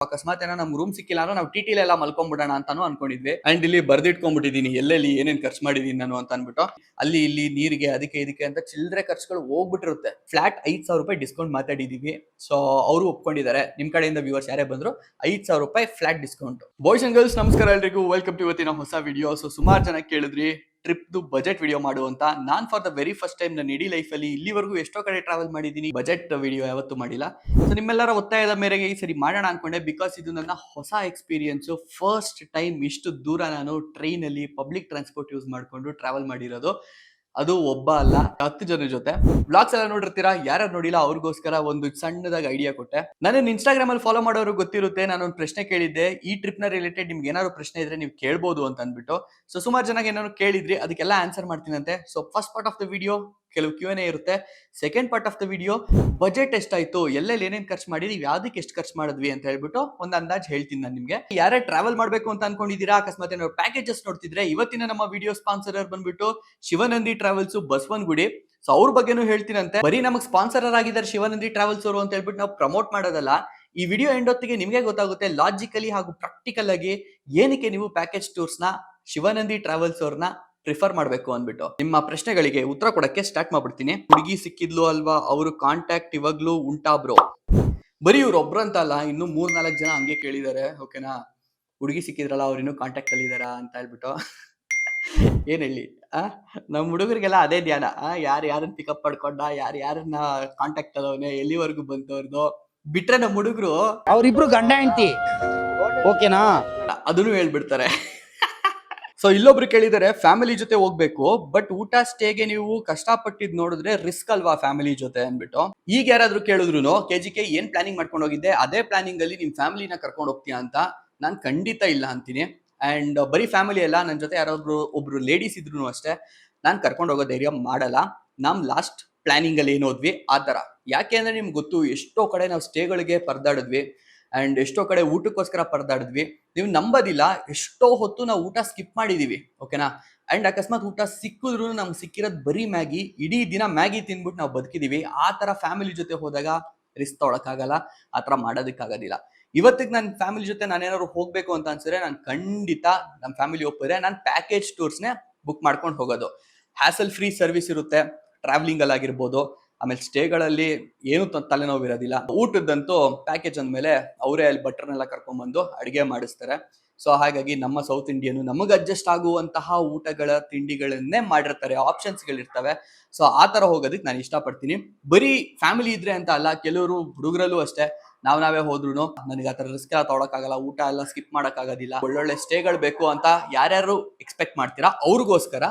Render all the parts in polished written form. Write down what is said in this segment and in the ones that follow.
ಅಕಸ್ಮಾತ್ ಏನೋ ನಮ್ಗೆ ರೂಮ್ ಸಿಕ್ಕಿಲ್ಲ ಅಂದ್ರೆ ನಾವು ಟಿಟಿಲಿ ಎಲ್ಲ ಮಲ್ಕೊಂಡ್ಬಿಡೋಣ ಅಂತಾನು ಅನ್ಕೊಂಡಿದ್ವಿ. ಅಂಡ್ ಇಲ್ಲಿ ಬರ್ದಿಟ್ಕೊಂಡ್ಬಿಟ್ಟಿದೀನಿ ಎಲ್ಲೆಲ್ಲಿ ಏನೇನ್ ಖರ್ಚು ಮಾಡಿದೀನಿ ನಾನು ಅಂತ ಅನ್ಬಿಟ್ಟು. ಅಲ್ಲಿ ಇಲ್ಲಿ ನೀರಿಗೆ ಅದಕ್ಕೆ ಇದಕ್ಕೆ ಅಂತ ಚಿಲ್ಲರೆ ಖರ್ಚುಗಳು ಹೋಗ್ಬಿಟ್ಟಿರುತ್ತೆ. ಫ್ಲಾಟ್ 5,000 ರೂಪಾಯಿ ಡಿಸ್ಕೌಂಟ್ ಮಾತಾಡಿದೀವಿ. ಸೊ ಅವರು ಒಪ್ಕೊಂಡಿದ್ದಾರೆ. ನಿಮ್ ಕಡೆಯಿಂದ ವ್ಯೂವರ್ಸ್ ಯಾರೇ ಬಂದ್ರು 5,000 ರೂಪಾಯಿ flat discount. Boys and girls ನಮಸ್ಕಾರ ಎಲ್ರಿಗೂ, ವೆಲ್ಕಮ್ ಟು ಇವತ್ತಿನ ಹೊಸ ವಿಡಿಯೋ. ಸೊ ಸುಮಾರು ಜನ ಕೇಳಿದ್ರಿ ಟ್ರಿಪ್ ಬಜೆಟ್ ವಿಡಿಯೋ ಮಾಡು ಅಂತ. ನಾನ್ for the very first time ನನ್ನ ಇಡೀ ಲೈಫ್ ಅಲ್ಲಿ ಇಲ್ಲಿವರೆಗೂ ಎಷ್ಟೋ ಕಡೆ ಟ್ರಾವೆಲ್ ಮಾಡಿದೀನಿ, ಬಜೆಟ್ ವಿಡಿಯೋ ಯಾವತ್ತೂ ಮಾಡಿಲ್ಲ. ಸೊ ನಿಮ್ಮೆಲ್ಲರ ಒತ್ತಾಯದ ಮೇರೆಗೆ ಈ ಸರಿ ಮಾಡೋಣ ಅನ್ಕೊಂಡೆ. ಬಿಕಾಸ್ ಇದು ನನ್ನ ಹೊಸ ಎಕ್ಸ್ಪೀರಿಯನ್ಸ್. ಫಸ್ಟ್ ಟೈಮ್ ಇಷ್ಟು ದೂರ ನಾನು ಟ್ರೈನ್ ಅಲ್ಲಿ ಪಬ್ಲಿಕ್ ಟ್ರಾನ್ಸ್ಪೋರ್ಟ್ ಯೂಸ್ ಮಾಡ್ಕೊಂಡು ಟ್ರಾವೆಲ್ ಮಾಡಿರೋದು. ಅದು ಒಬ್ಬ ಅಲ್ಲ, 10 ಜನ ಜೊತೆ. ಬ್ಲಾಗ್ಸ್ ಎಲ್ಲ ನೋಡಿರ್ತೀರಾ, ಯಾರು ನೋಡಿಲ್ಲ ಅವ್ರಿಗೋಸ್ಕರ ಒಂದು ಸಣ್ಣದಾಗಿ ಐಡಿಯಾ ಕೊಟ್ಟೆ. ನನ್ನ ಇನ್ಸ್ಟಾಗ್ರಾಮ್ ಅಲ್ಲಿ ಫಾಲೋ ಮಾಡೋರು ಗೊತ್ತಿರುತ್ತೆ. ನಾನು ಒಂದು ಪ್ರಶ್ನೆ ಕೇಳಿದ್ದೆ, ಈ ಟ್ರಿಪ್ ನ ರಿಲೇಟೆಡ್ ನಿಮ್ಗೆ ಏನಾದ್ರು ಪ್ರಶ್ನೆ ಇದ್ರೆ ನೀವು ಕೇಳ್ಬೋದು ಅಂತ ಅಂದ್ಬಿಟ್ಟು. ಸೊ ಸುಮಾರು ಜನಕ್ಕೆ ಏನಾದ್ರು ಕೇಳಿದ್ರಿ, ಅದಕ್ಕೆಲ್ಲ ಆನ್ಸರ್ ಮಾಡ್ತೀನಂತೆ. So first part of the video ಕೆಲವು Q&A ಇರುತ್ತೆ. Second part of the video budget ಎಷ್ಟಾಯ್ತು, ಎಲ್ಲೆಲ್ಲಿ ಏನೇನ್ ಖರ್ಚು ಮಾಡಿದ್ವಿ, ಯಾವ್ದಕ್ಕೆ ಎಷ್ಟು ಖರ್ಚು ಮಾಡಿದ್ವಿ ಅಂತ ಹೇಳ್ಬಿಟ್ಟು ಒಂದು ಅಂದಾಜ್ ಹೇಳ್ತೀನಿ ನಾನು ನಿಮ್ಗೆ. ಯಾರೇ ಟ್ರಾವೆಲ್ ಮಾಡ್ಬೇಕು ಅಂತ ಅನ್ಕೊಂಡಿದೀರಾ, ಅಕಸ್ಮಾತ್ ಏನಾದ್ರು ಪ್ಯಾಕೇಜಸ್ ನೋಡ್ತಿದ್ರೆ, ಇವತ್ತಿನ ನಮ್ಮ ವಿಡಿಯೋ ಸ್ಪಾನ್ಸರ್ ಬಂದ್ಬಿಟ್ಟು ಶಿವನಂದಿ ಟ್ರಾವೆಲ್ಸ್ ಬಸವನಗುಡಿ. ಸೊ ಅವ್ರ ಬಗ್ಗೆನೂ ಹೇಳ್ತೀನಂತೆ. ಬರೀ ನಮಗ್ ಸ್ಪಾನ್ಸರ್ ಆಗಿದ್ದಾರೆ ಶಿವನಂದಿ ಟ್ರಾವೆಲ್ಸ್ ಅವರು ಅಂತ ಹೇಳ್ಬಿಟ್ಟು ನಾವು ಪ್ರಮೋಟ್ ಮಾಡೋದಲ್ಲ. ಈ ವಿಡಿಯೋ ಎಂಡ್ ಹೊತ್ತಿಗೆ ನಿಮ್ಗೆ ಗೊತ್ತಾಗುತ್ತೆ ಲಾಜಿಕಲಿ ಹಾಗೂ ಪ್ರಾಕ್ಟಿಕಲ್ ಆಗಿ ಏನಕ್ಕೆ ನೀವು ಪ್ಯಾಕೇಜ್ ಟೂರ್ಸ್ ನ ಶಿವನಂದಿ ಟ್ರಾವೆಲ್ಸ್ ಅವ್ರನ್ನ ಪ್ರಿಫರ್ ಮಾಡ್ಬೇಕು ಅಂದ್ಬಿಟ್ಟು. ನಿಮ್ಮ ಪ್ರಶ್ನೆಗಳಿಗೆ ಉತ್ತರ ಕೊಡಕ್ಕೆ ಸ್ಟಾರ್ಟ್ ಮಾಡ್ಬಿಡ್ತೀನಿ. ಹುಡುಗಿ ಸಿಕ್ಕಿದ್ಲು ಅಲ್ವಾ, ಅವರು ಕಾಂಟ್ಯಾಕ್ಟ್ ಇವಾಗ್ಲೂ ಉಂಟಾ ಬ್ರೋ? ಬರೀ ಇವ್ರು ಒಬ್ರಂತ ಅಲ್ಲ, ಇನ್ನು 3-4 ಜನ ಹಂಗೆ ಕೇಳಿದಾರೆ. ಓಕೆನಾ, ಹುಡುಗಿ ಸಿಕ್ಕಿದ್ರಲ್ಲ ಅವ್ರು ಇನ್ನೂ ಕಾಂಟ್ಯಾಕ್ಟ್ ಅಲ್ಲಿ ಇದಾರ ಅಂತ ಹೇಳ್ಬಿಟ್ಟು. ಏನ್ ಹೇಳಿ, ನಮ್ ಹುಡುಗರಿಗೆಲ್ಲ ಅದೇ ಧ್ಯಾನ. ಯಾರನ್ನ ಪಿಕಪ್ ಪಡ್ಕೊಂಡ, ಯಾರನ್ನ ಕಾಂಟ್ಯಾಕ್ಟ್ ಅಲ್ಲವನೆ, ಎಲ್ಲಿವರೆಗೂ ಬಂತವ್ರದ್ದು ಬಿಟ್ರೆ ನಮ್ ಹುಡುಗರು ಅವ್ರಿಬ್ರು ಗಂಡ ಹೆಂಡತಿ ಓಕೆನಾ ಅದನ್ನು ಹೇಳ್ಬಿಡ್ತಾರೆ. ಸೊ ಇಲ್ಲೊಬ್ರು ಕೇಳಿದರೆ ಫ್ಯಾಮಿಲಿ ಜೊತೆ ಹೋಗ್ಬೇಕು, ಬಟ್ ಊಟ ಸ್ಟೇಗೆ ನೀವು ಕಷ್ಟಪಟ್ಟಿದ್ ನೋಡಿದ್ರೆ ರಿಸ್ಕ್ ಅಲ್ವಾ ಫ್ಯಾಮಿಲಿ ಜೊತೆ ಅನ್ಬಿಟ್ಟು. ಈಗ ಯಾರಾದ್ರೂ ಕೇಳಿದ್ರು KGK ಏನ್ ಪ್ಲಾನಿಂಗ್ ಮಾಡ್ಕೊಂಡು ಹೋಗಿದ್ದೆ, ಅದೇ ಪ್ಲಾನಿಂಗ್ ಅಲ್ಲಿ ನಿಮ್ ಫ್ಯಾಮಿಲಿನ ಕರ್ಕೊಂಡು ಹೋಗ್ತೀಯಾ ಅಂತ, ನಾನ್ ಖಂಡಿತ ಇಲ್ಲ ಅಂತೀನಿ. ಅಂಡ್ ಬರೀ ಫ್ಯಾಮಿಲಿ ಅಲ್ಲ, ನನ್ನ ಜೊತೆ ಯಾರಾದ್ರೂ ಒಬ್ರು ಲೇಡೀಸ್ ಇದ್ರು ಅಷ್ಟೇ ನಾನ್ ಕರ್ಕೊಂಡು ಹೋಗೋ ಧೈರ್ಯ ಮಾಡಲ್ಲ. ನಮ್ ಲಾಸ್ಟ್ ಪ್ಲಾನಿಂಗ್ ಅಲ್ಲಿ ಏನೋದ್ವಿ ಆ ತರ. ಯಾಕೆ ಅಂದ್ರೆ ನಿಮ್ಗೆ ಗೊತ್ತು, ಎಷ್ಟೋ ಕಡೆ ನಾವು ಸ್ಟೇಗಳಿಗೆ ಪರದಾಡಿದ್ವಿ ಅಂಡ್ ಎಷ್ಟೋ ಕಡೆ ಊಟಕ್ಕೋಸ್ಕರ ಪರದಾಡಿದ್ವಿ. ನೀವು ನಂಬೋದಿಲ್ಲ, ಎಷ್ಟೋ ಹೊತ್ತು ನಾವು ಊಟ ಸ್ಕಿಪ್ ಮಾಡಿದೀವಿ. ಓಕೆನಾ, ಅಂಡ್ ಅಕಸ್ಮಾತ್ ಊಟ ಸಿಕ್ಕಿದ್ರು ನಮ್ಗೆ ಸಿಕ್ಕಿರೋದು ಬರೀ ಮ್ಯಾಗಿ, ಇಡೀ ದಿನ ಮ್ಯಾಗಿ ತಿನ್ಬಿಟ್ಟು ನಾವು ಬದುಕಿದೀವಿ. ಆ ತರ ಫ್ಯಾಮಿಲಿ ಜೊತೆ ಹೋದಾಗ ರಿಸ್ಕ್ ತೊಗೊಳಕ್ಕಾಗಲ್ಲ, ಆ ತರ ಮಾಡೋದಕ್ಕಾಗೋದಿಲ್ಲ. ಇವತ್ತಿಗೆ ನನ್ನ ಫ್ಯಾಮಿಲಿ ಜೊತೆ ನಾನೇನಾದ್ರು ಹೋಗ್ಬೇಕು ಅಂತ ಅನ್ಸಿದ್ರೆ ನಾನು ಖಂಡಿತ ನಮ್ಮ ಫ್ಯಾಮಿಲಿ ಒಪ್ಪಿದ್ರೆ ನಾನು ಪ್ಯಾಕೇಜ್ ಟೂರ್ಸ್ನೇ ಬುಕ್ ಮಾಡ್ಕೊಂಡು ಹೋಗೋದು. ಹ್ಯಾಸಲ್ ಫ್ರೀ ಸರ್ವಿಸ್ ಇರುತ್ತೆ ಟ್ರಾವೆಲಿಂಗ್ ಅಲ್ಲಿ ಆಗಿರ್ಬೋದು. ಆಮೇಲೆ ಸ್ಟೇಗಳಲ್ಲಿ ಏನು ತಲೆನೋವು ಇರೋದಿಲ್ಲ. ಊಟದಂತೂ ಪ್ಯಾಕೇಜ್ ಅಂದ್ಮೇಲೆ ಅವರೇ ಅಲ್ಲಿ ಬಟ್ರನ್ನೆಲ್ಲ ಕರ್ಕೊಂಡ್ಬಂದು ಅಡಿಗೆ ಮಾಡಿಸ್ತಾರೆ. ಸೊ ಹಾಗಾಗಿ ನಮ್ಮ ಸೌತ್ ಇಂಡಿಯನ್ ನಮಗೆ ಅಡ್ಜಸ್ಟ್ ಆಗುವಂತಹ ಊಟಗಳ ತಿಂಡಿಗಳನ್ನೇ ಮಾಡಿರ್ತಾರೆ, ಆಪ್ಷನ್ಸ್ ಗಳಿರ್ತವೆ. ಸೊ ಆ ತರ ಹೋಗೋದಕ್ಕೆ ನಾನು ಇಷ್ಟಪಡ್ತೀನಿ. ಬರೀ ಫ್ಯಾಮಿಲಿ ಇದ್ರೆ ಅಂತ ಅಲ್ಲ, ಕೆಲವರು ಹುಡುಗರಲ್ಲೂ ಅಷ್ಟೇ ನಾವೇ ಹೋದ್ರು ನನಗೆ ಆತರ ರಿಸ್ಕ್ ಎಲ್ಲ ತೊಗೊಳಕ್ಕಾಗಲ್ಲ, ಊಟ ಎಲ್ಲ ಸ್ಕಿಪ್ ಮಾಡಕ್ ಆಗೋದಿಲ್ಲ, ಒಳ್ಳೊಳ್ಳೆ ಸ್ಟೇಗಳು ಬೇಕು ಅಂತ ಯಾರ್ಯಾರು ಎಕ್ಸ್ಪೆಕ್ಟ್ ಮಾಡ್ತೀರಾ ಅವ್ರಿಗೋಸ್ಕರ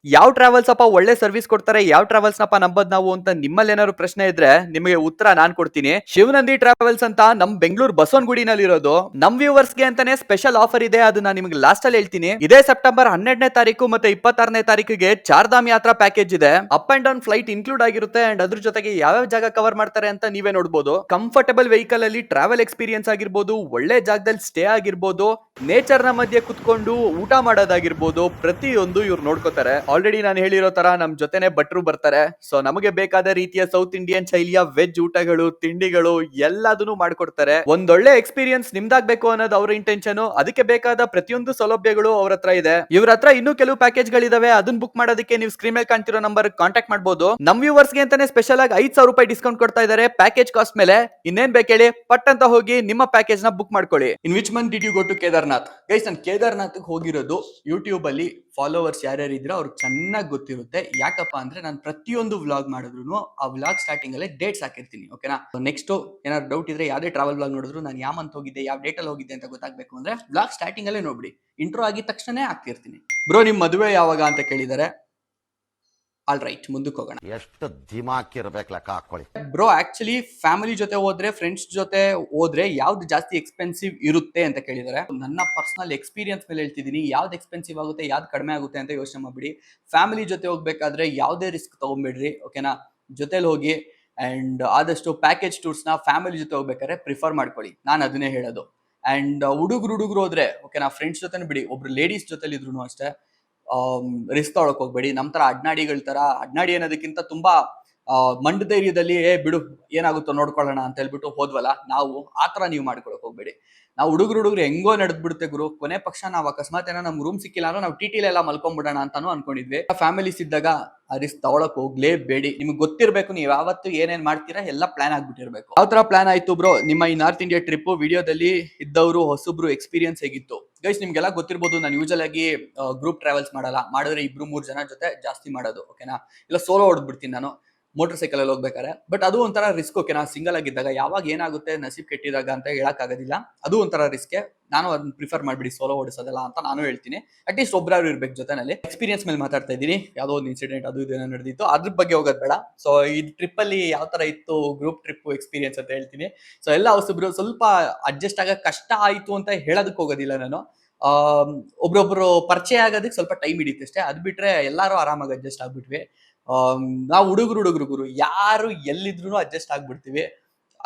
ಯಾವ ಟ್ರಾವೆಲ್ಸ್ ಅಪ್ಪ ಒಳ್ಳೆ ಸರ್ವಿಸ್ ಕೊಡ್ತಾರೆ, ಯಾವ ಟ್ರಾವೆಲ್ಸ್ ನಪ್ಪ ನಂಬದ್ ನಾವು ಅಂತ ನಿಮ್ಮಲ್ಲಿ ಏನಾದ್ರು ಪ್ರಶ್ನೆ ಇದ್ರೆ ನಿಮಗೆ ಉತ್ತರ ನಾನ್ ಕೊಡ್ತೀನಿ. ಶಿವನಂದಿ ಟ್ರಾವೆಲ್ಸ್ ಅಂತ ನಮ್ ಬೆಂಗಳೂರು ಬಸವನಗುಡಿನಲ್ಲಿ ಇರೋದು. ನಮ್ ವ್ಯೂವರ್ಸ್ ಗೆ ಅಂತಾನೆ ಸ್ಪೆಷಲ್ ಆಫರ್ ಇದೆ, ಅದು ನಾನು ನಿಮ್ಗೆ ಲಾಸ್ಟ್ ಅಲ್ಲಿ ಹೇಳ್ತೀನಿ. ಇದೇ ಸೆಪ್ಟೆಂಬರ್ 12ನೇ ತಾರೀಕು ಮತ್ತೆ 26ನೇ ತಾರೀಕಿಗೆ ಚಾರ್ಧಾಮ್ ಯಾತ್ರಾ ಪ್ಯಾಕೇಜ್ ಇದೆ. Up and down flight include ಆಗಿರುತ್ತೆ. ಅಂಡ್ ಅದ್ರ ಜೊತೆಗೆ ಯಾವ್ಯಾವ ಜಾಗ ಕವರ್ ಮಾಡ್ತಾರೆ ಅಂತ ನೀವೇ ನೋಡಬಹುದು. ಕಂಫರ್ಟಬಲ್ ವೆಹಿಕಲ್ ಅಲ್ಲಿ ಟ್ರಾವೆಲ್ ಎಕ್ಸ್ಪೀರಿಯನ್ಸ್ ಆಗಿರ್ಬೋದು, ಒಳ್ಳೆ ಜಾಗದಲ್ಲಿ ಸ್ಟೇ ಆಗಿರ್ಬೋದು, ನೇಚರ್ ನ ಮಧ್ಯೆ ಕುತ್ಕೊಂಡು ಊಟ ಮಾಡೋದಾಗಿರ್ಬೋದು, ಪ್ರತಿಯೊಂದು ಇವ್ರು ನೋಡ್ಕೋತಾರೆ. ಆಲ್ರೆಡಿ ನಾನು ಹೇಳಿರೋ ತರ ನಮ್ ಜೊತೆನೆ ಭಟ್ರು ಬರ್ತಾರೆ. ಸೊ ನಮಗೆ ಬೇಕಾದ ರೀತಿಯ ಸೌತ್ ಇಂಡಿಯನ್ ಶೈಲಿಯ ವೆಜ್ ಊಟಗಳು, ತಿಂಡಿಗಳು ಎಲ್ಲದನ್ನು ಮಾಡ್ಕೊಡ್ತಾರೆ. ಒಂದೊಳ್ಳೆ ಎಕ್ಸ್ಪೀರಿಯನ್ಸ್ ನಿಮ್ದಾಗ್ಬೇಕು ಅನ್ನೋದು ಅವ್ರ ಇಂಟೆನ್ಷನ್. ಅದಕ್ಕೆ ಬೇಕಾದ ಪ್ರತಿಯೊಂದು ಸೌಲಭ್ಯಗಳು ಅವ್ರ ಹತ್ರ ಇದೆ. ಇವ್ರ ಹತ್ರ ಇನ್ನೂ ಕೆಲವು ಪ್ಯಾಕೇಜ್ ಗಳಿದಾವೆ, ಅದನ್ನ ಬುಕ್ ಮಾಡೋದಕ್ಕೆ ನೀವು ಸ್ಕ್ರೀನ್ ಮೇಲೆ ಕಾಣ್ತಿರೋ ನಂಬರ್ ಕಾಂಟ್ಯಾಕ್ಟ್ ಮಾಡಬಹುದು. ನಮ್ ವ್ಯೂವರ್ಸ್ ಗೆ ಅಂತಾನೆ ಸ್ಪೆಷಲ್ ಆಗಿ 5,000 ರೂಪಾಯಿ ಡಿಸ್ಕೌಂಟ್ ಕೊಡ್ತಾ ಇದ್ದಾರೆ ಪ್ಯಾಕೇಜ್ ಕಾಸ್ಟ್ ಮೇಲೆ. ಇನ್ನೇನ್ ಬೇಕು ಹೇಳಿ, ಪಟ್ ಅಂತ ಹೋಗಿ ನಿಮ್ಮ ಪ್ಯಾಕೇಜ್ ನ ಬುಕ್ ಮಾಡ್ಕೊಳ್ಳಿ. In which month did you go to Kedarnath? Guys, ನಾನು ಕೇದಾರ್ನಾಥ್ ಹೋಗಿರೋದು. ಯೂಟ್ಯೂಬ್ ಅಲ್ಲಿ ಫಾಲೋವರ್ಸ್ ಯಾರ್ಯಾರು ಇದ್ರೆ ಅವ್ರಿಗೆ ಚೆನ್ನಾಗಿ ಗೊತ್ತಿರುತ್ತೆ. ಯಾಕಪ್ಪ ಅಂದ್ರೆ ನಾನು ಪ್ರತಿಯೊಂದು ವ್ಲಾಗ್ ಮಾಡಿದ್ರು ಆ ವ್ಲಾಗ್ ಸ್ಟಾರ್ಟಿಂಗ್ ಅಲ್ಲೇ ಡೇಟ್ಸ್ ಹಾಕಿರ್ತೀನಿ. ಓಕೆನಾ, ನೆಕ್ಸ್ಟ್ ಏನಾದ್ರು ಡೌಟ್ ಇದ್ರೆ ಯಾವ್ದೇ ಟ್ರಾವೆಲ್ ವ್ಲಾಗ್ ನೋಡಿದ್ರು ನಾನು ಯಾವ ಮಂತ್ ಹೋಗಿದ್ದೆ, ಯಾವ ಡೇಟ್ ಅಲ್ಲಿ ಹೋಗಿದ್ದೆ ಅಂತ ಗೊತ್ತಾಗಬೇಕು ಅಂದ್ರೆ ವ್ಲಾಗ್ ಸ್ಟಾರ್ಟಿಂಗ್ ಅಲ್ಲೇ ನೋಡ್ಬಿಡಿ. ಇಂಟ್ರೋ ಆಗಿದ ತಕ್ಷಣ ಹಾಕ್ತಿರ್ತೀನಿ. ಬ್ರೋ ನಿಮ್ ಮದುವೆ ಯಾವಾಗ ಅಂತ ಕೇಳಿದಾರೆ. ಆಲ್ ರೈಟ್, ಮುಂದಕ್ಕೆ ಹೋಗೋಣ. ಎಷ್ಟು ದಿಮಾಕ್ ಇರ್ಬೇಕು ಲೆಕ್ಕ ಹಾಕೊಳ್ಳಿ ಬ್ರೋ. ಆಕ್ಚುಲಿ ಫ್ಯಾಮಿಲಿ ಜೊತೆ ಹೋದ್ರೆ, ಫ್ರೆಂಡ್ಸ್ ಜೊತೆ ಹೋದ್ರೆ ಯಾವ್ದು ಜಾಸ್ತಿ ಎಕ್ಸ್ಪೆನ್ಸಿವ್ ಇರುತ್ತೆ ಅಂತ ಕೇಳಿದಾರೆ. ನನ್ನ ಪರ್ಸನಲ್ ಎಕ್ಸ್ಪೀರಿಯನ್ಸ್ ಮೇಲೆ ಹೇಳ್ತಿದ್ದೀನಿ, ಯಾವ್ದು ಎಕ್ಸ್ಪೆನ್ಸಿವ್ ಆಗುತ್ತೆ ಯಾವ್ದು ಕಡಿಮೆ ಆಗುತ್ತೆ ಅಂತ ಯೋಚನೆ ಮಾಡ್ಬಿಡಿ. ಫ್ಯಾಮಿಲಿ ಜೊತೆ ಹೋಗ್ಬೇಕಾದ್ರೆ ಯಾವ್ದೇ ರಿಸ್ಕ್ ತಗೊಂಡ್ಬಿಡ್ರಿ. ಓಕೆನಾ, ಜೊತೆಲಿ ಹೋಗಿ. ಅಂಡ್ ಆದಷ್ಟು ಪ್ಯಾಕೇಜ್ ಟೂರ್ಸ್ ನ ಫ್ಯಾಮಿಲಿ ಜೊತೆ ಹೋಗ್ಬೇಕಾದ್ರೆ ಪ್ರಿಫರ್ ಮಾಡ್ಕೊಳ್ಳಿ, ನಾನು ಅದನ್ನೇ ಹೇಳೋದು. ಅಂಡ್ ಹುಡುಗರು ಹೋದ್ರೆ ಓಕೆನಾ, ಫ್ರೆಂಡ್ಸ್ ಜೊತೆ ಬಿಡಿ, ಒಬ್ರು ಲೇಡೀಸ್ ಜೊತೆಲಿ ಇದ್ರು ಅಷ್ಟೇ ರಿಸ್ಕ್ ತೊಗೊಳಕ್ ಹೋಗ್ಬೇಡಿ. ನಮ್ ತರ ಅಡ್ನಾಡಿ ಅನ್ನೋದಕ್ಕಿಂತ ತುಂಬಾ ಮಂಡ ಧೈರ್ಯದಲ್ಲಿ ಬಿಡು ಏನಾಗುತ್ತೋ ನೋಡ್ಕೊಳ್ಳೋಣ ಅಂತ ಹೇಳ್ಬಿಟ್ಟು ಹೋದ್ವಲ್ಲ ನಾವು. ಆತರ ನೀವು ಮಾಡ್ಕೊಳಕ್ ಹೋಗ್ಬೇಡಿ. ನಾವು ಹುಡುಗರು ಹೆಂಗೋ ನಡೆದ್ಬಿಡುತ್ತೆ ಗುರು. ಕೊನೆ ಪಕ್ಷ ನಾವು ಅಕಸ್ಮಾತ್ ಏನೋ ನಮ್ಗೆ ರೂಮ್ ಸಿಕ್ಕಿಲ್ಲ ಅಂದ್ರೆ ನಾವು ಟಿಟಿಲಿ ಎಲ್ಲ ಮಲ್ಕೊಂಡ್ಬಿಡೋಣ ಅಂತಾನು ಅನ್ಕೊಂಡಿದ್ವಿ. ಫ್ಯಾಮಿಲೀಸ್ ಇದ್ದಾಗ ಆ ರಿಸ್ಕ್ ತಗೊಳಕ್ ಹೋಗ್ಲೇಬೇಡಿ. ನಿಮ್ಗೆ ಗೊತ್ತಿರ್ಬೇಕು ನೀವು ಯಾವತ್ತು ಏನೇನ್ ಮಾಡ್ತೀರಾ ಎಲ್ಲ ಪ್ಲಾನ್ ಆಗ್ಬಿಟ್ಟಿರ್ಬೇಕು. ಯಾವ ತರ ಪ್ಲಾನ್ ಆಯ್ತು ಬ್ರೋ ನಿಮ್ಮ ಈ ನಾರ್ತ್ ಇಂಡಿಯಾ ಟ್ರಿಪ್? ವಿಡಿಯೋದಲ್ಲಿ ಇದ್ದವರು ಹೊಸಬ್ರು ಎಕ್ಸ್ಪೀರಿಯನ್ಸ್ ಹೇಗಿತ್ತು? ಗೈಸ್ ನಿಮ್ಗೆಲ್ಲ ಗೊತ್ತಿರ್ಬೋದು, ನಾನು ಯೂಶಲ್ ಆಗಿ ಗ್ರೂಪ್ ಟ್ರಾವೆಲ್ಸ್ ಮಾಡಲ್ಲ. ಮಾಡಿದ್ರೆ 2-3 ಜನ ಜೊತೆ ಜಾಸ್ತಿ ಮಾಡೋದು, ಓಕೆನಾ. ಇಲ್ಲ ಸೋಲೋ ಹೊಡೆದ್ಬಿಡ್ತೀನಿ ನಾನು ಮೋಟರ್ ಸೈಕಲ್ ಅಲ್ಲಿ ಹೋಗ್ಬೇಕಾರೆ. ಬಟ್ ಅದು ಒಂಥರ ರಿಸ್ಕ್, ಓಕೆನಾ. ಸಿಂಗಲ್ ಆಗಿದ್ದಾಗ ಯಾವಾಗ ಏನಾಗುತ್ತೆ ನಸೀಬ್ ಕೆಟ್ಟಿದಾಗ ಅಂತ ಹೇಳಕ್ ಆಗೋದಿಲ್ಲ. ಅದು ಒಂಥರ ರಿಸ್ಕೆ. ನಾನು ಅದನ್ನ ಪ್ರಿಫರ್ ಮಾಡ್ಬಿಡಿ ಸೋಲೋ ಓಡಿಸೋದಲ್ಲ ಅಂತ ನಾನು ಹೇಳ್ತೀನಿ. ಅಟ್ಲೀಸ್ಟ್ ಒಬ್ರಾರು ಇರ್ಬೇಕು ಜೊತೆನಲ್ಲಿ. ಎಕ್ಸ್ಪೀರಿಯನ್ಸ್ ಮೇಲೆ ಮಾತಾಡ್ತಾ ಇದ್ದೀನಿ. ಯಾವುದೋ ಒಂದು ಇನ್ಸಿಡೆಂಟ್ ಅದು ಇದೇನೋ ನಡೆದಿತ್ತು, ಅದ್ರ ಬಗ್ಗೆ ಹೋಗೋದು ಬೇಡ. ಸೊ ಈ ಟ್ರಿಪ್ ಅಲ್ಲಿ ಯಾವ ತರ ಇತ್ತು ಗ್ರೂಪ್ ಟ್ರಿಪ್ ಎಕ್ಸ್ಪೀರಿಯನ್ಸ್ ಅಂತ ಹೇಳ್ತೀನಿ. ಸೊ ಎಲ್ಲ ಹೊಸಬ್ರು ಸ್ವಲ್ಪ ಅಡ್ಜಸ್ಟ್ ಆಗ ಕಷ್ಟ ಆಯ್ತು ಅಂತ ಹೇಳೋದಕ್ಕೆ ಹೋಗೋದಿಲ್ಲ ನಾನು. ಒಬ್ರೊಬ್ರು ಪರಿಚಯ ಆಗೋದಕ್ಕೆ ಸ್ವಲ್ಪ ಟೈಮ್ ಹಿಡಿಯುತ್ತೆ ಅಷ್ಟೇ. ಅದ್ ಬಿಟ್ರೆ ಎಲ್ಲಾರು ಆರಾಮಾಗಿ ಅಡ್ಜಸ್ಟ್ ಆಗ್ಬಿಟ್ವಿ. ನಾವು ಹುಡುಗರು ಗುರು ಯಾರು ಎಲ್ಲಿದ್ರು ಅಡ್ಜಸ್ಟ್ ಆಗ್ಬಿಡ್ತೀವಿ.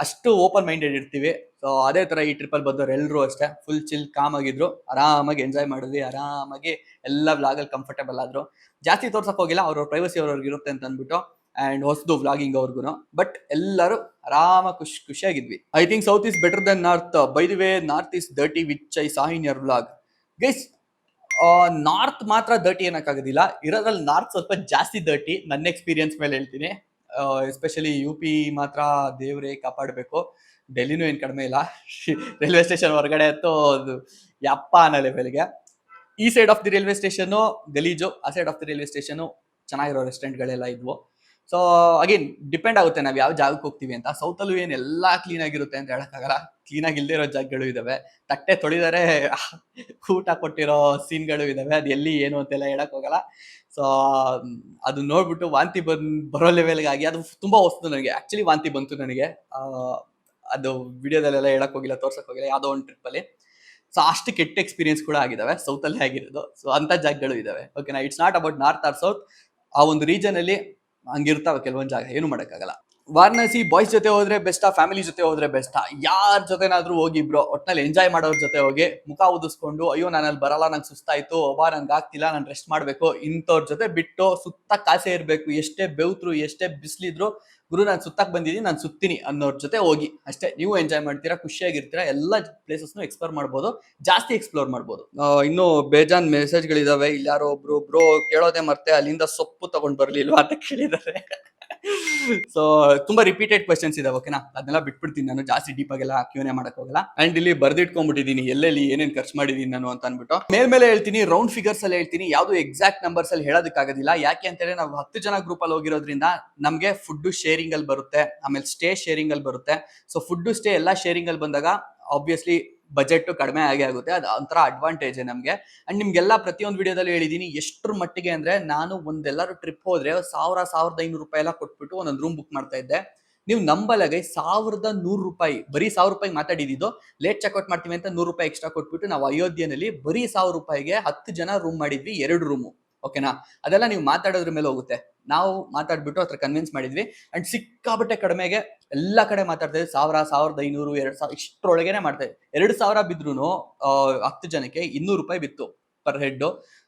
ಅಷ್ಟು ಓಪನ್ ಮೈಂಡೆಡ್ ಇರ್ತೀವಿ. ಸೊ ಅದೇ ತರ ಈ ಟ್ರಿಪ್ ಅಲ್ಲಿ ಬಂದವ್ರು ಎಲ್ಲರೂ ಅಷ್ಟೇ ಫುಲ್ ಚಿಲ್ ಕಾಮ್ ಆಗಿದ್ರು. ಆರಾಮಾಗಿ ಎಂಜಾಯ್ ಮಾಡಿದ್ವಿ. ಆರಾಮಾಗಿ ಎಲ್ಲ ವ್ಲಾಗಲ್ಲಿ ಕಂಫರ್ಟೇಬಲ್ ಆದ್ರು. ಜಾಸ್ತಿ ತೋರ್ಸಕ್ ಹೋಗಿಲ್ಲ, ಅವ್ರ ಪ್ರೈವಸಿ ಅವ್ರವ್ರಿಗೆ ಇರುತ್ತೆ ಅಂತ ಅಂದ್ಬಿಟ್ಟು. ಅಂಡ್ ಹೊಸದು ವ್ಲಾಗಿಂಗ್ ಅವ್ರಿಗೂ. ಬಟ್ ಎಲ್ಲರೂ ಆರಾಮಾಗಿ ಖುಷಿಯಾಗಿದ್ವಿ. I think south is better than north. By the way north is dirty which I saw in your vlog. Guys north ಮಾತ್ರ ಡರ್ಟಿ ಏನಕ್ಕಾಗೋದಿಲ್ಲ, ಇರೋದ್ರಲ್ಲಿ ನಾರ್ತ್ ಸ್ವಲ್ಪ ಜಾಸ್ತಿ ಡರ್ಟಿ. ನನ್ನ ಎಕ್ಸ್ಪೀರಿಯನ್ಸ್ ಮೇಲೆ ಹೇಳ್ತೀನಿ. ಎಸ್ಪೆಷಲಿ UP ಮಾತ್ರ ದೇವ್ರೇ ಕಾಪಾಡಬೇಕು. ಡೆಲ್ಲಿನೂ ಏನು ಕಡಿಮೆ ಇಲ್ಲ. ರೈಲ್ವೆ ಸ್ಟೇಷನ್ ಹೊರಗಡೆ ಅಂತೂ ಅದು ಯಪ್ಪ ಅನ್ನೋ ಲೆವೆಲ್ಗೆ. ಈ side of the railway station ಗಲೀಜು, ಆ side of the railway station ಚೆನ್ನಾಗಿರೋ ರೆಸ್ಟೋರೆಂಟ್ಗಳೆಲ್ಲ ಇದ್ವು. ಸೊ ಅಗೇನ್ ಡಿಪೆಂಡ್ ಆಗುತ್ತೆ ನಾವು ಯಾವ ಜಾಗಕ್ಕೆ ಹೋಗ್ತೀವಿ ಅಂತ. ಸೌತಲ್ಲೂ ಏನು ಎಲ್ಲ ಕ್ಲೀನ್ ಆಗಿರುತ್ತೆ ಅಂತ ಹೇಳಕ್ಕಾಗಲ್ಲ. ಕ್ಲೀನಾಗಿ ಇಲ್ಲದೆ ಇರೋ ಜಾಗಗಳು ಇದಾವೆ. ತಟ್ಟೆ ತೊಳಿದರೆ ಊಟ ಕೊಟ್ಟಿರೋ ಸೀನ್ಗಳು ಇದಾವೆ. ಅದು ಎಲ್ಲಿ ಏನು ಅಂತೆಲ್ಲ ಹೇಳಕ್ ಹೋಗಲ್ಲ. ಸೊ ಅದು ನೋಡ್ಬಿಟ್ಟು ವಾಂತಿ ಬರೋ ಲೆವೆಲ್ಗೆ ಆಗಿ ಅದು ತುಂಬಾ ಹೊಸ್ತು ನನಗೆ. ಆಕ್ಚುಲಿ ವಾಂತಿ ಬಂತು ನನಗೆ. ಅದು ವಿಡಿಯೋದಲ್ಲೆಲ್ಲ ಹೇಳಕ್ ಹೋಗಿಲ್ಲ, ತೋರ್ಸಕ್ ಹೋಗಿಲ್ಲ, ಯಾವುದೋ ಒಂದು ಟ್ರಿಪ್ಪಲ್ಲಿ. ಸೊ ಅಷ್ಟು ಕೆಟ್ಟ ಎಕ್ಸ್ಪೀರಿಯನ್ಸ್ ಕೂಡ ಆಗಿದಾವೆ ಸೌತಲ್ಲಿ ಆಗಿರೋದು. ಸೊ ಅಂತ ಜಾಗಗಳು ಇದಾವೆ, ಓಕೆನಾ. It's not about north or south. ಆ ಒಂದು ರೀಜನ್ ಅಲ್ಲಿ ಹಂಗಿರ್ತಾವೆ ಕೆಲವೊಂದು ಜಾಗ, ಏನು ಮಾಡೋಕ್ಕಾಗಲ್ಲ. ವಾರಣಾಸಿ ಬಾಯ್ಸ್ ಜೊತೆ ಹೋದ್ರೆ ಬೆಸ್ಟಾ, ಫ್ಯಾಮಿಲಿ ಜೊತೆ ಹೋದ್ರೆ ಬೆಸ್ಟಾ? ಯಾರ ಜೊತೆನಾದ್ರೂ ಹೋಗಿ ಬ್ರೋ, ಒಟ್ನಲ್ಲಿ ಎಂಜಾಯ್ ಮಾಡೋರ್ ಜೊತೆ ಹೋಗಿ. ಮುಖ ಉದಿಸ್ಕೊಂಡು ಅಯ್ಯೋ ನಾನು ಅಲ್ಲಿ ಬರಲ್ಲ, ನಂಗೆ ಸುಸ್ತಾಯ್ತು, ನನ್ಗೆ ಆಗ್ತಿಲ್ಲ, ನಾನು ರೆಸ್ಟ್ ಮಾಡ್ಬೇಕು, ಇಂಥವ್ರ ಜೊತೆ ಬಿಟ್ಟು ಸುತ್ತ ಕಾಸೆ ಇರ್ಬೇಕು. ಎಷ್ಟೇ ಬೆವ್ತ್ರು ಎಷ್ಟೇ ಬಿಸಿಲಿದ್ರು ಗುರು ನಾನು ಸುತ್ತಕ್ಕೆ ಬಂದಿದ್ದೀನಿ, ನಾನು ಸುತ್ತೀನಿ ಅನ್ನೋರ್ ಜೊತೆ ಹೋಗಿ ಅಷ್ಟೇ. ನೀವು ಎಂಜಾಯ್ ಮಾಡ್ತೀರಾ, ಖುಷಿಯಾಗಿರ್ತೀರಾ, ಎಲ್ಲ ಪ್ಲೇಸಸ್ನು ಎಕ್ಸ್ಪ್ಲೋರ್ ಮಾಡ್ಬೋದು, ಜಾಸ್ತಿ ಎಕ್ಸ್ಪ್ಲೋರ್ ಮಾಡ್ಬೋದು. ಇನ್ನು ಬೇಜಾನ್ ಮೆಸೇಜ್ಗಳಿದಾವೆ. ಇಲ್ಲಿ ಯಾರೋ ಒಬ್ರು ಬ್ರೋ ಕೇಳೋದೇ ಮರ್ತೆ, ಅಲ್ಲಿಂದ ಸೊಪ್ಪು ತಗೊಂಡ್ ಬರ್ಲಿಲ್ವಾ ಅಂತ ಕೇಳಿದ್ದಾರೆ. ಸೊ ತುಂಬಾ ರಿಪೀಟೆಡ್ ಕ್ವೆಶನ್ಸ್ ಇದಾವೆ, ಓಕೆನಾ. ಅದನ್ನೆಲ್ಲ ಬಿಟ್ಬಿಡ್ತೀನಿ ನಾನು, ಜಾಸ್ತಿ ಡೀಪ್ ಆಗೆಲ್ಲ Q&A ಮಾಡಕ್ ಹೋಗಲ್ಲ. ಅಂಡ್ ಇಲ್ಲಿ ಬರ್ದಿಟ್ಕೊಂಡ್ಬಿಟ್ಟಿದೀನಿ ಎಲ್ಲೆಲ್ಲಿ ಏನೇನ್ ಖರ್ಚು ಮಾಡಿದೀನಿ ನಾನು ಅಂತ ಅನ್ಬಿಟ್ಟು. ಮೇಲ್ಮೇಲೆ ಹೇಳ್ತೀನಿ, ರೌಂಡ್ ಫಿಗರ್ಸ್ ಅಲ್ಲಿ ಹೇಳ್ತೀನಿ, ಯಾವ್ದು ಎಕ್ಸಾಕ್ಟ್ ನಂಬರ್ಸ್ ಅಲ್ಲಿ ಹೇಳೋದಕ್ಕಾಗೋದಿಲ್ಲ. ಯಾಕೆ ಅಂತೇಳಿ ನಾವು 10 ಜನ ಗ್ರೂಪ್ ಅಲ್ಲಿ ಹೋಗಿರೋದ್ರಿಂದ ನಮ್ಗೆ ಫುಡ್ ಶೇರಿಂಗ್ ಅಲ್ಲಿ ಬರುತ್ತೆ, ಆಮೇಲೆ ಸ್ಟೇ ಶೇರಿಂಗ್ ಅಲ್ಲಿ ಬರುತ್ತೆ. ಸೊ ಫುಡ್ ಸ್ಟೇ ಎಲ್ಲ ಶೇರಿಂಗ್ ಅಲ್ಲಿ ಬಂದಾಗ ಆಬ್ವಿಯಸ್ಲಿ ಬಜೆಟ್ ಕಡಿಮೆ ಆಗೇ ಆಗುತ್ತೆ. ಅದು ಒಂಥರ ಅಡ್ವಾಂಟೇಜ್ ನಮ್ಗೆ. ಅಂಡ್ ನಿಮ್ಗೆಲ್ಲ ಪ್ರತಿಯೊಂದು ವಿಡಿಯೋದಲ್ಲಿ ಹೇಳಿದೀನಿ ಎಷ್ಟ್ರ ಮಟ್ಟಿಗೆ ಅಂದ್ರೆ, ನಾನು ಒಂದೆಲ್ಲರೂ ಟ್ರಿಪ್ ಹೋದ್ರೆ 1000-1500 ರೂಪಾಯಿ ಎಲ್ಲ ಕೊಟ್ಬಿಟ್ಟು ಒಂದೊಂದು ರೂಮ್ ಬುಕ್ ಮಾಡ್ತಾ ಇದ್ದೆ. ನೀವು ನಂಬಲಾಗೆ 1100 ರೂಪಾಯಿ, ಬರೀ 1000 ರೂಪಾಯಿ ಮಾತಾಡಿದ್ದು. ಲೇಟ್ ಚೆಕ್ಔಟ್ ಮಾಡ್ತೀವಿ ಅಂತ 100 ರೂಪಾಯಿ ಎಕ್ಸ್ಟ್ರಾ ಕೊಟ್ಬಿಟ್ಟು ನಾವು ಅಯೋಧ್ಯೆನಲ್ಲಿ ಬರೀ 1000 ರೂಪಾಯಿಗೆ 10 ಜನ ರೂಮ್ ಮಾಡಿದ್ವಿ, 2 ರೂಮು, ಓಕೆನಾ. ಅದೆಲ್ಲ ನೀವು ಮಾತಾಡೋದ್ರ ಮೇಲೆ ಹೋಗುತ್ತೆ. ನಾವು ಮಾತಾಡ್ಬಿಟ್ಟು ಹತ್ರ ಕನ್ವಿನ್ಸ್ ಮಾಡಿದ್ವಿ. ಅಂಡ್ ಸಿಕ್ಕಾಬಟ್ಟೆ ಕಡಿಮೆಗೆ ಎಲ್ಲಾ ಕಡೆ ಮಾತಾಡ್ತಾ ಇದ್ವಿ. 1000, 1500, 2000 ಇಷ್ಟರೊಳಗೇನೆ ಮಾಡ್ತಾ ಇದ್ವಿ. 2000 ಬಿದ್ರು 10 ಜನಕ್ಕೆ 200 ರೂಪಾಯಿ ಬಿತ್ತು ಪರ್ ಹೆಡ್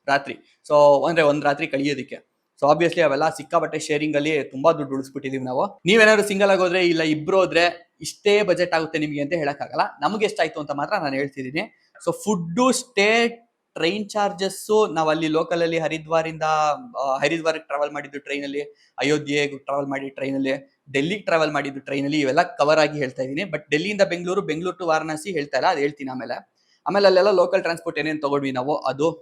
ರಾತ್ರಿ. ಸೊ ಅಂದ್ರೆ ಒಂದ್ ರಾತ್ರಿ ಕಳಿಯೋದಿಕ್ಕೆ. ಸೊ ಆಬ್ವಿಯಸ್ಲಿ ಅವೆಲ್ಲ ಸಿಕ್ಕಾಬಟ್ಟೆ ಶೇರಿಂಗ್ ಅಲ್ಲಿ ತುಂಬಾ ದುಡ್ಡು ಉಳಿಸ್ಬಿಟ್ಟಿದೀವಿ ನಾವು. ನೀವೇನಾದ್ರು ಸಿಂಗಲ್ ಆಗಿ ಹೋದ್ರೆ, ಇಲ್ಲ ಇಬ್ರು ಹೋದ್ರೆ ಇಷ್ಟೇ ಬಜೆಟ್ ಆಗುತ್ತೆ ನಿಮ್ಗೆ ಅಂತ ಹೇಳಕ್ಕಾಗಲ್ಲ. ನಮ್ಗೆ ಎಷ್ಟಾಯ್ತು ಅಂತ ಮಾತ್ರ ನಾನು ಹೇಳ್ತಿದ್ದೀನಿ. So food, stay, train charges, ನಾವ್ ಅಲ್ಲಿ ಲೋಕಲ್ ಅಲ್ಲಿ ಹರಿದ್ವಾರಕ್ಕೆ ಟ್ರಾವೆಲ್ ಮಾಡಿದ್ದು ಟ್ರೈನ್ ಅಲ್ಲಿ, ಅಯೋಧ್ಯೆಗೆ ಟ್ರಾವೆಲ್ ಮಾಡಿ ಟ್ರೈನ್ ಅಲ್ಲಿ, ಡೆಲ್ಲಿಗೆ ಟ್ರಾವೆಲ್ ಮಾಡಿದ್ದು ಟ್ರೈನ್ ಅಲ್ಲಿ, ಇವೆಲ್ಲ ಕವರ್ ಆಗಿ ಹೇಳ್ತಾ ಇದೀನಿ. ಬಟ್ ಡೆಲ್ಲಿಯಿಂದ ಬೆಂಗಳೂರು ಟು ವಾರಣಾಸಿ ಹೇಳ್ತಾ ಇಲ್ಲ, ಅದು ಹೇಳ್ತೀನಿ ಆಮೇಲೆ. ಅಲ್ಲೆಲ್ಲ ಲೋಕಲ್ ಟ್ರಾನ್ಸ್ಪೋರ್ಟ್ ಏನೇನು ತಗೊಂಡ್ವಿ ನಾವು,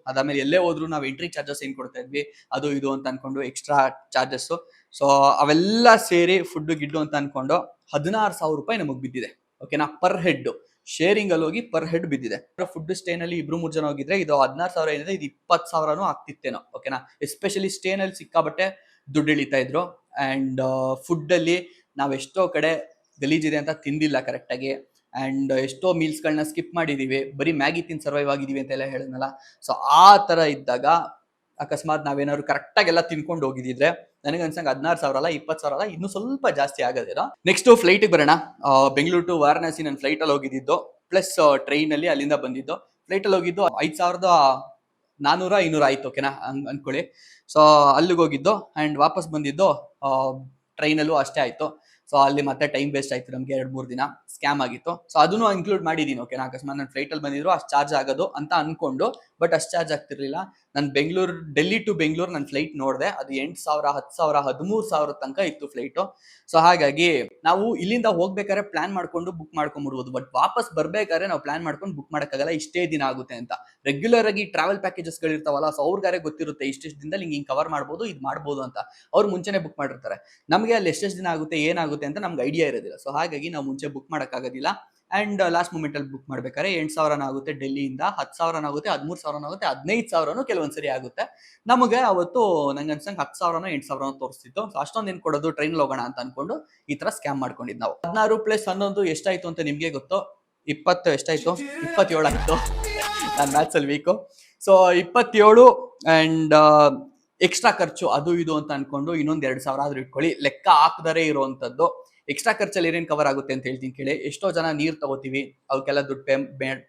ಅದಾದ್ಮೇಲೆ ಎಲ್ಲೇ ಹೋದ್ರು ನಾವು ಎಂಟ್ರಿ ಚಾರ್ಜಸ್ ಏನ್ ಕೊಡ್ತಾ ಇದ್ವಿ, ಅದು ಇದು ಅಂತ ಅನ್ಕೊಂಡು ಎಕ್ಸ್ಟ್ರಾ ಚಾರ್ಜಸ್. ಸೊ ಅವೆಲ್ಲ ಸೇರಿ ಫುಡ್ ಗಿಡ್ಡು ಅಂತ ಅನ್ಕೊಂಡು 16,000 ರೂಪಾಯಿ ನಮಗ್ ಬಿದ್ದಿದೆ, ಓಕೆನಾ, ಪರ್ ಹೆಡ್. ಶೇರಿಂಗ್ ಅಲ್ಲಿ ಹೋಗಿ ಪರ್ ಹೆಡ್ ಬಿದ್ದಿದೆ. ಫುಡ್ ಸ್ಟೇನಲ್ಲಿ 2-3 ಜನ ಹೋಗಿದ್ರೆ ಇದು 16,000 ಏನಿದೆ, ಇದು 20,000 ಆಗ್ತಿತ್ತೇನೋ, ಓಕೆನಾ. ಎಸ್ಪೆಷಲಿ ಸ್ಟೇನಲ್ಲಿ ಸಿಕ್ಕಾಬಟ್ಟೆ ದುಡ್ಡು ಇಳಿತಾ ಇದ್ರು. ಅಂಡ್ ಫುಡ್ ಅಲ್ಲಿ ನಾವ್ ಎಷ್ಟೋ ಕಡೆ ಗಲೀಜಿದೆ ಅಂತ ತಿಂದಿಲ್ಲ ಕರೆಕ್ಟ್ ಆಗಿ. ಅಂಡ್ ಎಷ್ಟೋ ಮೀಲ್ಸ್ ಗಳನ್ನ ಸ್ಕಿಪ್ ಮಾಡಿದೀವಿ, ಬರೀ ಮ್ಯಾಗಿ ತಿಂದು ಸರ್ವೈವ್ ಆಗಿದೀವಿ ಅಂತೆಲ್ಲ ಹೇಳಿದ್ನಲ್ಲ. ಸೊ ಆ ತರ ಇದ್ದಾಗ ಅಕಸ್ಮಾತ್ ನಾವೇನಾದ್ರು ಕರೆಕ್ಟ್ ಆಗಿ ಎಲ್ಲ ತಿನ್ಕೊಂಡು ಹೋಗಿದ್ರೆ, ನನಗೆ ಅನ್ಸಂಗೆ 16,000 ಅಲ್ಲ, 20,000 ಇನ್ನೂ ಸ್ವಲ್ಪ ಜಾಸ್ತಿ ಆಗೋದೇನೋ. ನೆಕ್ಸ್ಟ್ ಫ್ಲೈಟ್ ಬರೋಣ. ಬೆಂಗಳೂರು ಟು ವಾರಣಾಸಿ ನಾನು ಫ್ಲೈಟ್ ಅಲ್ಲಿ ಹೋಗಿದ್ದು, ಪ್ಲಸ್ ಟ್ರೈನ್ ಅಲ್ಲಿ ಅಲ್ಲಿಂದ ಬಂದಿದ್ದು. ಫ್ಲೈಟ್ ಅಲ್ಲಿ ಹೋಗಿದ್ದು 5,400-500 ಆಯ್ತು, ಓಕೆನಾ, ಅನ್ಕೊಳ್ಳಿ. ಸೊ ಅಲ್ಲಿಗೆ ಹೋಗಿದ್ದು ಅಂಡ್ ವಾಪಸ್ ಬಂದಿದ್ದು ಟ್ರೈನಲ್ಲೂ ಅಷ್ಟೇ ಆಯ್ತು. ಸೊ ಅಲ್ಲಿ ಮತ್ತೆ ಟೈಮ್ ವೇಸ್ಟ್ ಆಯ್ತು ನಮ್ಗೆ 2-3 ದಿನ ಸ್ಕ್ಯಾಮ್ ಆಗಿತ್ತು. ಸೊ ಅದನ್ನು ಇನ್ಕ್ಲೂಡ್ ಮಾಡಿದೀನಿ. ಓಕೆನಾ, ಅಕಸ್ಮಾತ್ ನಾನು ಫ್ಲೈಟ್ ಅಲ್ಲಿ ಬಂದಿದ್ರು ಅಷ್ಟು ಚಾರ್ಜ್ ಆಗೋದು ಅಂತ ಅನ್ಕೊಂಡು, ಬಟ್ ಅಷ್ಟು ಚಾರ್ಜ್ ಆಗ್ತಿರ್ಲಿಲ್ಲ. ನಾನು ಡೆಲ್ಲಿ ಟು ಬೆಂಗಳೂರು ನನ್ನ ಫ್ಲೈಟ್ ನೋಡಿದೆ, ಅದು 8,000, 10,000, 13,000 ತನಕ ಇತ್ತು ಫ್ಲೈಟು. ಸೊ ಹಾಗಾಗಿ ನಾವು ಇಲ್ಲಿಂದ ಹೋಗ್ಬೇಕಾದ್ರೆ ಪ್ಲಾನ್ ಮಾಡ್ಕೊಂಡು ಬುಕ್ ಮಾಡ್ಕೊಂಡ್ಬಿಡ್ಬೋದು, ಬಟ್ ವಾಪಸ್ ಬರ್ಬೇಕಾದ್ರೆ ನಾವು ಪ್ಲಾನ್ ಮಾಡ್ಕೊಂಡು ಬುಕ್ ಮಾಡಕ್ಕಾಗಲ್ಲ, ಇಷ್ಟೇ ದಿನ ಆಗುತ್ತೆ ಅಂತ. ರೆಗ್ಯುಲರ್ ಆಗಿ ಟ್ರಾವೆಲ್ ಪ್ಯಾಕೇಜಸ್ ಗಳಿರ್ತಾವಲ್ಲ, ಸೊ ಅವ್ರಿಗಾರೆ ಗೊತ್ತಿರುತ್ತೆ ಇಷ್ಟಿಷ್ಟು ದಿನದಲ್ಲಿ ಹಿಂಗೆ ಕವರ್ ಮಾಡ್ಬೋದು, ಇದು ಮಾಡ್ಬೋದು ಅಂತ. ಅವ್ರು ಮುಂಚೆನೆ ಬುಕ್ ಮಾಡಿರ್ತಾರೆ. ನಮಗೆ ಅಲ್ಲಿ ಎಷ್ಟೆಷ್ಟು ದಿನ ಆಗುತ್ತೆ ಏನಾಗುತ್ತೆ ಅಂತ ನಮ್ಗೆ ಐಡಿಯಾ ಇರೋದಿಲ್ಲ. ಸೊ ಹಾಗಾಗಿ ನಾವು ಮುಂಚೆ ಬುಕ್ ಮಾಡೋಕ್ಕಾಗೋದಿಲ್ಲ. ಅಂಡ್ ಲಾಸ್ಟ್ ಮೂಮೆಂಟ್ ಅಲ್ಲಿ ಬುಕ್ ಮಾಡ್ಬೇಕಾದ್ರೆ 8,000 ಆಗುತ್ತೆ ಡೆಲ್ಲಿಯಿಂದ, 10,000 ಆಗುತ್ತೆ, 13,000 ಆಗುತ್ತೆ, 15,000 ಕೆಲವೊಂದ್ಸರಿ ಆಗುತ್ತೆ. ನಮಗೆ ಅವತ್ತು ನಂಗೆ ಅನ್ಸಂಗೆ 10,000 8,000 ತೋರಿಸ್ತಿತ್ತು. ಸೊ ಅಷ್ಟೊಂದು ಏನ್ ಕೊಡೋದು, ಟ್ರೈನ್ ಹೋಗೋಣ ಅಂತ ಅನ್ಕೊಂಡು ಈ ತರ ಸ್ಕ್ಯಾಮ್ ಮಾಡ್ಕೊಂಡಿದ್ ನಾವು. 16 + 11 ಎಷ್ಟಾಯ್ತು ಅಂತ ನಿಮ್ಗೆ ಗೊತ್ತು? 20 ಎಷ್ಟಾಯ್ತು? 27 ಆಯ್ತು. ನಾನು ಮ್ಯಾಥ್ಸ್ ಅಲ್ಲಿ ವೀಕು. ಸೊ 27 ಅಂಡ್ ಎಕ್ಸ್ಟ್ರಾ ಖರ್ಚು ಅದು ಇದು ಅಂತ ಅನ್ಕೊಂಡು ಇನ್ನೊಂದು 2,000 ಆದ್ರೂ ಇಟ್ಕೊಳ್ಳಿ. ಲೆಕ್ಕ ಹಾಕದರೆ ಇರುವಂತದ್ದು. ಎಕ್ಸ್ಟ್ರಾ ಖರ್ಚಲ್ಲಿ ಏನೇನು ಕವರ್ ಆಗುತ್ತೆ ಅಂತ ಹೇಳ್ತೀನಿ ಕೇಳಿ. ಎಷ್ಟೋ ಜನ ನೀರು ತಗೋತೀವಿ, ಅವಕ್ಕೆಲ್ಲ ದುಡ್ಡು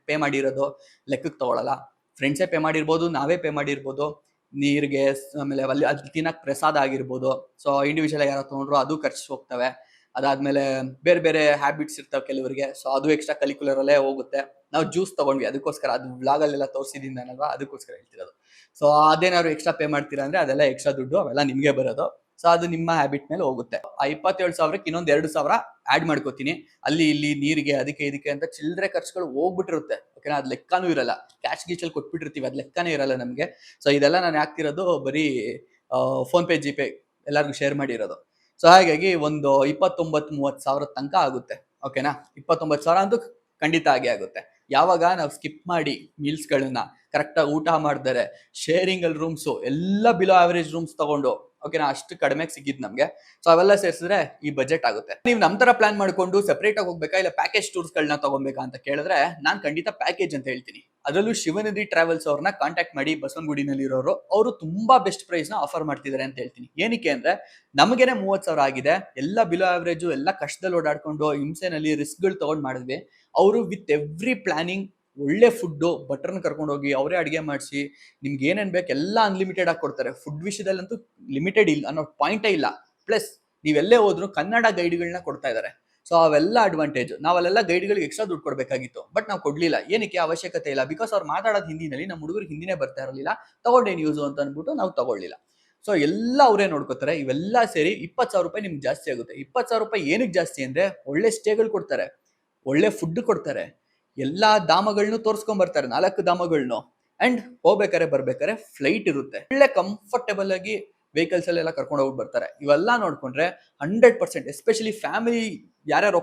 ಪೇ ಮಾಡಿರೋದು ಲೆಕ್ಕಕ್ಕೆ ತಗೊಳಲ್ಲ. ಫ್ರೆಂಡ್ಸೇ ಪೇ ಮಾಡಿರ್ಬೋದು, ನಾವೇ ಪೇ ಮಾಡಿರ್ಬೋದು ನೀರಿಗೆ. ಆಮೇಲೆ ಅಲ್ಲಿ ತಿನ್ನಕ್ ಪ್ರಸಾದ ಆಗಿರ್ಬೋದು. ಸೊ ಇಂಡಿವಿಜುವಲ್ ಯಾರು ತಗೊಂಡ್ರು ಅದು ಖರ್ಚು ಹೋಗ್ತವೆ. ಅದಾದ್ಮೇಲೆ ಬೇರೆ ಬೇರೆ ಹ್ಯಾಬಿಟ್ಸ್ ಇರ್ತವೆ ಕೆಲವರಿಗೆ, ಸೊ ಅದು ಎಕ್ಸ್ಟ್ರಾ ಕರಿಕ್ಯುಲರ್ ಅಲ್ಲೇ ಹೋಗುತ್ತೆ. ನಾವು ಜ್ಯೂಸ್ ತಗೊಂಡ್ವಿ, ಅದಕ್ಕೋಸ್ಕರ, ಅದು ವ್ಲಾಗ್ ಅಲ್ಲೆಲ್ಲ ತೋರಿಸಿದ್ದೀನಲ್ವಾ, ಅದಕ್ಕೋಸ್ಕರ ಹೇಳ್ತಿರೋದು. ಸೊ ಅದೇನಾದ್ರು ಎಕ್ಸ್ಟ್ರಾ ಪೇ ಮಾಡ್ತೀರಾ ಅಂದ್ರೆ ಅದೆಲ್ಲ ಎಕ್ಸ್ಟ್ರಾ ದುಡ್ಡು, ಅವೆಲ್ಲ ನಿಮ್ಗೆ ಬರೋದು. ಸೊ ಅದು ನಿಮ್ಮ ಹ್ಯಾಬಿಟ್ ಮೇಲೆ ಹೋಗುತ್ತೆ. ಆ 27,000ಕ್ಕೆ ಇನ್ನೊಂದು 2,000 ಆಡ್ ಮಾಡ್ಕೋತೀನಿ. ಅಲ್ಲಿ ಇಲ್ಲಿ ನೀರಿಗೆ ಅದಕ್ಕೆ ಇದಕ್ಕೆ ಅಂತ ಚಿಲ್ಲರೆ ಖರ್ಚುಗಳು ಹೋಗ್ಬಿಟ್ಟಿರುತ್ತೆ. ಓಕೆನಾ, ಅದ್ ಲೆಕ್ಕನೂ ಇರಲ್ಲ. ಕ್ಯಾಶ್ ಗೀಚಲ್ಲಿ ಕೊಟ್ಬಿಟ್ಟಿರ್ತೀವಿ, ಅದ್ ಲೆಕ್ಕನೇ ಇರಲ್ಲ ನಮ್ಗೆ. ಸೊ ಇದೆಲ್ಲ ನಾನು ಹಾಕ್ತಿರೋದು ಬರೀ ಫೋನ್ ಪೇ, ಜಿಪೇ ಎಲ್ಲರಿಗೂ ಶೇರ್ ಮಾಡಿರೋದು. ಸೊ ಹಾಗಾಗಿ ಒಂದು 29-30,000 ತನಕ ಆಗುತ್ತೆ. ಓಕೆನಾ, 29,000 ಅಂತೂ ಖಂಡಿತ ಆಗೇ ಆಗುತ್ತೆ. ಯಾವಾಗ ನಾವು ಸ್ಕಿಪ್ ಮಾಡಿ ಮೀಲ್ಸ್ಗಳನ್ನ ಕರೆಕ್ಟಾಗಿ ಊಟ ಮಾಡಿದರೆ, ಶೇರಿಂಗ್ ಅಲ್ಲಿ ರೂಮ್ಸು ಎಲ್ಲ ಬಿಲೋ ಆವರೇಜ್ ರೂಮ್ಸ್ ತಗೊಂಡು, ಓಕೆನಾ, ಅಷ್ಟು ಕಡಿಮೆಗೆ ಸಿಕ್ಕಿದ್ ನಮ್ಗೆ. ಸೊ ಅವೆಲ್ಲ ಸೇರಿಸಿದ್ರೆ ಈ ಬಜೆಟ್ ಆಗುತ್ತೆ. ನೀವು ನಮ್ ತರ ಪ್ಲಾನ್ ಮಾಡ್ಕೊಂಡು ಸೆಪರೇಟ್ ಆಗಿ ಹೋಗ್ಬೇಕಾ, ಇಲ್ಲ ಪ್ಯಾಕೇಜ್ ಟೂರ್ಸ್ ಗಳನ್ನ ತಗೊಬೇಕಾ ಅಂತ ಕೇಳಿದ್ರೆ, ನಾನ್ ಖಂಡಿತ ಪ್ಯಾಕೇಜ್ ಅಂತ ಹೇಳ್ತೀನಿ. ಅದರಲ್ಲೂ ಶಿವನದಿ ಟ್ರಾವೆಲ್ಸ್ ಅವ್ರನ್ನ ಕಾಂಟ್ಯಾಕ್ಟ್ ಮಾಡಿ, ಬಸವನಗುಡಿನಲ್ಲಿ ಇರೋರು. ಅವರು ತುಂಬಾ ಬೆಸ್ಟ್ ಪ್ರೈಸ್ ನ ಆಫರ್ ಮಾಡ್ತಿದ್ದಾರೆ ಅಂತ ಹೇಳ್ತೀನಿ. ಏನಕ್ಕೆ ಅಂದ್ರೆ, ನಮಗೇನೆ 30,000 ಆಗಿದೆ, ಎಲ್ಲ ಬಿಲೋ ಆವರೇಜ್, ಎಲ್ಲ ಕಷ್ಟದಲ್ಲಿ ಓಡಾಡ್ಕೊಂಡು ಹಿಂಸೆನಲ್ಲಿ ರಿಸ್ಕ್ ಗಳು ತಗೊಂಡ್ ಮಾಡಿದ್ವಿ. ಅವರು ವಿತ್ ಎವ್ರಿ ಪ್ಲಾನಿಂಗ್, ಒಳ್ಳೆ ಫುಡ್, ಬಟರ್ನ ಕರ್ಕೊಂಡು ಹೋಗಿ ಅವರೇ ಅಡಿಗೆ ಮಾಡಿಸಿ, ನಿಮ್ಗೆ ಏನೇನ್ ಬೇಕು ಎಲ್ಲ ಅನ್ಲಿಮಿಟೆಡ್ ಆಗಿ ಕೊಡ್ತಾರೆ. ಫುಡ್ ವಿಷಯದಲ್ಲಂತೂ ಲಿಮಿಟೆಡ್ ಇಲ್ಲ ಅನ್ನೋ ಪಾಯಿಂಟೇ ಇಲ್ಲ. ಪ್ಲಸ್ ನೀವೆಲ್ಲೇ ಹೋದ್ರು ಕನ್ನಡ ಗೈಡ್ಗಳನ್ನ ಕೊಡ್ತಾ ಇದ್ದಾರೆ. ಸೊ ಅವೆಲ್ಲ ಅಡ್ವಾಂಟೇಜ್. ನಾವಲ್ಲೆಲ್ಲ ಗೈಡ್ಗಳಿಗೆ ಎಕ್ಸ್ಟ್ರಾ ದುಡ್ಡು ಕೊಡ್ಬೇಕಾಗಿತ್ತು, ಬಟ್ ನಾವು ಕೊಡ್ಲಿಲ್ಲ. ಏನಕ್ಕೆ ಅವಶ್ಯಕತೆ ಇಲ್ಲ, ಬಿಕಾಸ್ ಅವ್ರು ಮಾತಾಡೋದು ಹಿಂದಿನಲ್ಲಿ, ನಮ್ಮ ಹುಡುಗರಿಗೆ ಹಿಂದಿನೇ ಬರ್ತಾ ಇರಲಿಲ್ಲ. ತಗೊಂಡೇನು ಯೂಸು ಅಂತ ಅಂದ್ಬಿಟ್ಟು ನಾವು ತಗೊಳ್ಳಿಲ್ಲ. ಸೊ ಎಲ್ಲ ಅವರೇ ನೋಡ್ಕೋತಾರೆ. ಇವೆಲ್ಲ ಸೇರಿ 20,000 ರೂಪಾಯಿ ನಿಮ್ಗೆ ಜಾಸ್ತಿ ಆಗುತ್ತೆ. 20,000 ರೂಪಾಯಿ ಏನಕ್ಕೆ ಜಾಸ್ತಿ ಅಂದ್ರೆ, ಒಳ್ಳೆ ಸ್ಟೇಗಳು ಕೊಡ್ತಾರೆ, ಒಳ್ಳೆ ಫುಡ್ ಕೊಡ್ತಾರೆ, ಎಲ್ಲಾ ಧಾಮಗಳನ್ನೂ ತೋರ್ಸ್ಕೊಂಡ್ ಬರ್ತಾರೆ, 4 ಧಾಮಗಳನ್ನು. ಅಂಡ್ ಹೋಗ್ಬೇಕಾರೆ ಬರ್ಬೇಕಾರೆ ಫ್ಲೈಟ್ ಇರುತ್ತೆ, ಒಳ್ಳೆ ಕಂಫರ್ಟೇಬಲ್ ಆಗಿ ವೆಹಿಕಲ್ಸ್ ಅಲ್ಲೆಲ್ಲ ಕರ್ಕೊಂಡು ಹೋಗಿ ಬರ್ತಾರೆ. ಇವೆಲ್ಲ ನೋಡ್ಕೊಂಡ್ರೆ 100%, ಎಸ್ಪೆಷಲಿ ಫ್ಯಾಮಿಲಿ ಯಾರ್ಯಾರು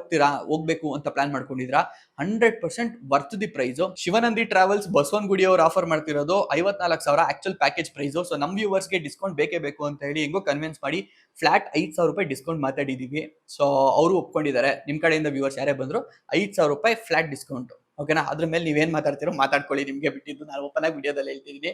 ಹೋಗ್ಬೇಕು ಅಂತ ಪ್ಲಾನ್ ಮಾಡ್ಕೊಂಡಿದ್ರ, 100% worth the price. Shivanandi travels Basavanagudi ಅವರು ಆಫರ್ ಮಾಡ್ತಿರೋದು 54,000 ಆಕ್ಚುಲ್ ಪ್ಯಾಕೇಜ್ ಪ್ರೈಸ್. ಸೊ ನಮ್ ವ್ಯೂವರ್ಸ್ಗೆ ಡಿಸ್ಕೌಂಟ್ ಬೇಕೇ ಬೇಕು ಅಂತ ಹೇಳಿ ಹೆಂಗೋ ಕನ್ವಿನ್ಸ್ ಮಾಡಿ ಫ್ಲಾಟ್ 5,000 ರೂಪಾಯಿ ಡಿಸ್ಕೌಂಟ್ ಮಾತಾಡಿದೀವಿ. ಸೊ ಅವರು ಒಪ್ಕೊಂಡಿದ್ದಾರೆ. ನಿಮ್ ಕಡೆಯಿಂದ ವ್ಯೂವರ್ಸ್ ಯಾರೇ ಬಂದ್ರು 5,000 ರೂಪಾಯಿ ಫ್ಲಾಟ್ ಡಿಸ್ಕೌಂಟ್. ಓಕೆನಾ, ಅದ್ರ ಮೇಲೆ ನೀವೇನ್ ಮಾತಾಡ್ತಿರೋ ಮಾತಾಡ್ಕೊಳ್ಳಿ, ನಿಮ್ಗೆ ಬಿಟ್ಟಿದ್ದು. ನಾನು ಓಪನ್ ಆಗಿ ವಿಡಿಯೋದಲ್ಲಿ ಹೇಳ್ತಿದ್ದೀನಿ.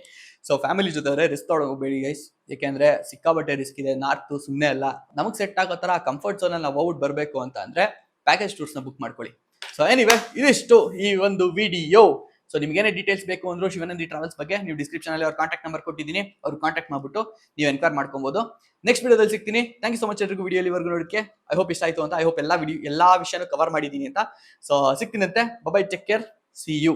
ಸೊ ಫ್ಯಾಮಿಲಿ ಜೊತೆ ರಿಸ್ಕ್ ತಗೊಂಡೋಗ್ಬೇಡಿ ಗೈಸ್, ಯಾಕೆಂದ್ರೆ ಸಿಕ್ಕಾಬಟ್ಟೆ ರಿಸ್ಕ್ ಇದೆ. ನಾರ್ತ್ ಸುಮ್ಮನೆ ಅಲ್ಲ. ನಮಗ್ ಸೆಟ್ ಆಗೋ ತರ ಕಂಫರ್ಟ್ ಝೋನ್ ಅಲ್ಲಿ ನಾವು ಹೋಗ್ಬಿಟ್ಟು ಬರ್ಬೇಕು ಅಂತ ಅಂದ್ರೆ ಪ್ಯಾಕೇಜ್ ಟೂರ್ಸ್ ನ ಬುಕ್ ಮಾಡ್ಕೊಳ್ಳಿ. ಸೊ ಎನಿವೆ, ಇದಿಷ್ಟು ಈ ಒಂದು ವಿಡಿಯೋ. ಸೊ ನಿಮ್ಗೆ ಏನೇ ಡೀಟೇಲ್ಸ್ ಬೇಕು ಅಂದ್ರೂ ಶಿವನಂದಿ ಟ್ರಾವೆಲ್ಸ್ ಬಗ್ಗೆ ನೀವು ಡಿಸ್ಕ್ರಿಪ್ಷನ್ ಅಲ್ಲಿ ಅವ್ರ ಕಾಂಟ್ಯಾಕ್ಟ್ ನಂಬರ್ ಕೊಟ್ಟಿದ್ದೀನಿ, ಅವ್ರು ಕಾಂಟ್ಯಾಕ್ಟ್ ಮಾಡ್ಬಿಟ್ಟು ನೀವು ಎನ್ಕ್ವೈರ್ ಮಾಡ್ಕೊಬಹುದು. ನೆಕ್ಸ್ಟ್ ವಿಡಿಯೋದಲ್ಲಿ ಸಿಗ್ತೀನಿ. ಥ್ಯಾಂಕ್ ಯು ಸೊ ಮಚ್ ಎಲ್ರಿಗೂ ವಿಡಿಯೋ ಇಲ್ಲಿವರೆಗೂ ನೋಡೋಕ್ಕೆ. ಐ ಹೋಪ್ ಇಷ್ಟ ಆಯ್ತು ಅಂತ. ಐ ಹೋಪ್ ಎಲ್ಲಾ ವಿಷಯನೂ ಕವರ್ ಮಾಡಿದ್ದೀನಿ ಅಂತ. ಸೊ ಸಿಗ್ತೀನಂತೆ. Bye, take care, see you.